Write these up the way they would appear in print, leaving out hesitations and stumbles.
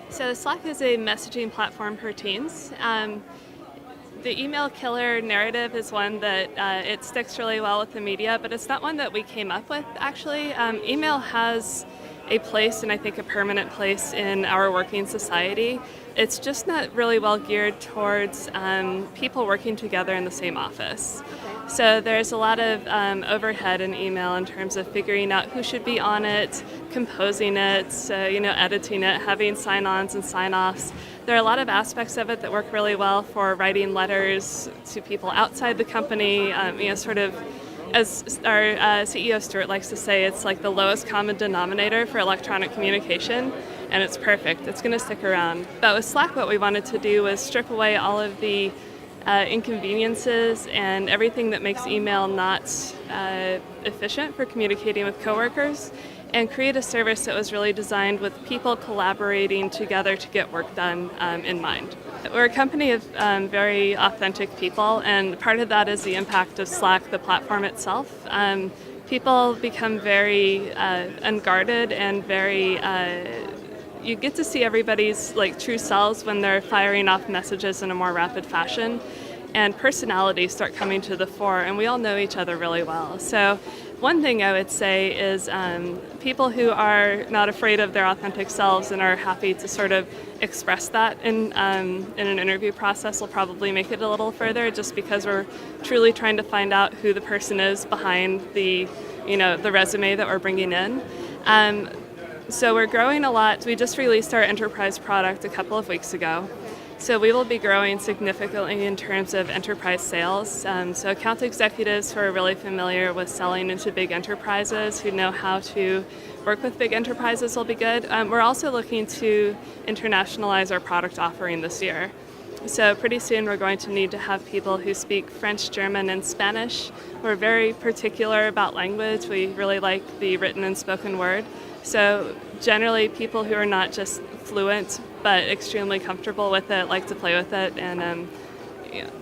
So Slack is a messaging platform for teams. The email killer narrative is one that it sticks really well with the media, but it's not one that we came up with, actually. Email has a place, and I think a permanent place, in our working society. It's just not really well geared towards people working together in the same office. So there's a lot of overhead in email in terms of figuring out who should be on it, composing it, editing it, having sign-ons and sign-offs. There are a lot of aspects of it that work really well for writing letters to people outside the company, sort of, as our CEO Stuart likes to say, it's like the lowest common denominator for electronic communication, and it's perfect. It's going to stick around. But with Slack, what we wanted to do was strip away all of the inconveniences and everything that makes email not efficient for communicating with coworkers, and create a service that was really designed with people collaborating together to get work done in mind. We're a company of very authentic people, and part of that is the impact of Slack, the platform itself. People become very unguarded and very you get to see everybody's true selves when they're firing off messages in a more rapid fashion, and personalities start coming to the fore, and we all know each other really well. So one thing I would say is people who are not afraid of their authentic selves and are happy to sort of express that in an interview process will probably make it a little further, just because we're truly trying to find out who the person is behind the resume that we're bringing in. So we're growing a lot. We just released our enterprise product a couple of weeks ago. So we will be growing significantly in terms of enterprise sales. So account executives who are really familiar with selling into big enterprises, who know how to work with big enterprises, will be good. We're also looking to internationalize our product offering this year. So pretty soon we're going to need to have people who speak French, German, and Spanish. We're very particular about language. We really like the written and spoken word. So generally people who are not just fluent but extremely comfortable with it, like to play with it, and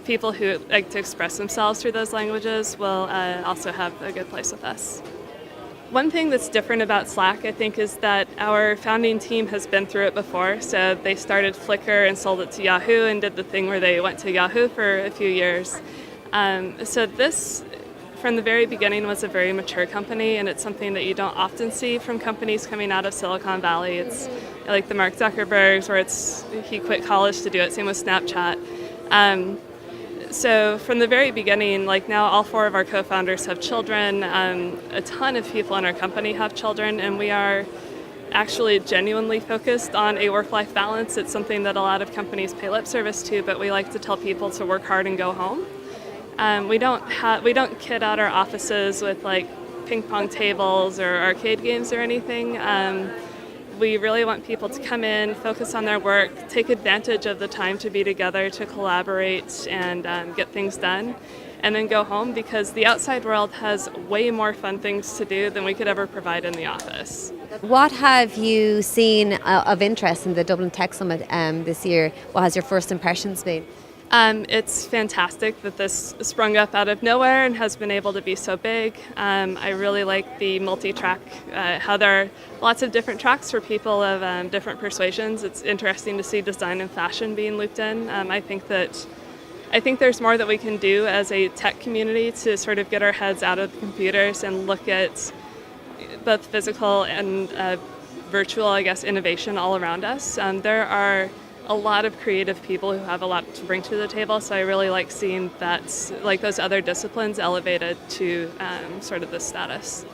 people who like to express themselves through those languages will also have a good place with us. One thing that's different about Slack, I think, is that our founding team has been through it before. So they started Flickr and sold it to Yahoo and did the thing where they went to Yahoo for a few years. So this, from the very beginning, was a very mature company, and it's something that you don't often see from companies coming out of Silicon Valley. It's like the Mark Zuckerbergs, where he quit college to do it. Same with Snapchat. So from the very beginning, now all four of our co-founders have children. A ton of people in our company have children, and we are actually genuinely focused on a work-life balance. It's something that a lot of companies pay lip service to, but we like to tell people to work hard and go home. We don't kit out our offices with ping pong tables or arcade games or anything. We really want people to come in, focus on their work, take advantage of the time to be together, to collaborate and get things done, and then go home, because the outside world has way more fun things to do than we could ever provide in the office. What have you seen of interest in the Dublin Tech Summit this year? What has your first impressions been? It's fantastic that this sprung up out of nowhere and has been able to be so big. I really like the multi-track, how there are lots of different tracks for people of different persuasions. It's interesting to see design and fashion being looped in. I think there's more that we can do as a tech community to sort of get our heads out of the computers and look at both physical and virtual, innovation all around us. There are a lot of creative people who have a lot to bring to the table, so I really like seeing that, those other disciplines elevated to sort of this status.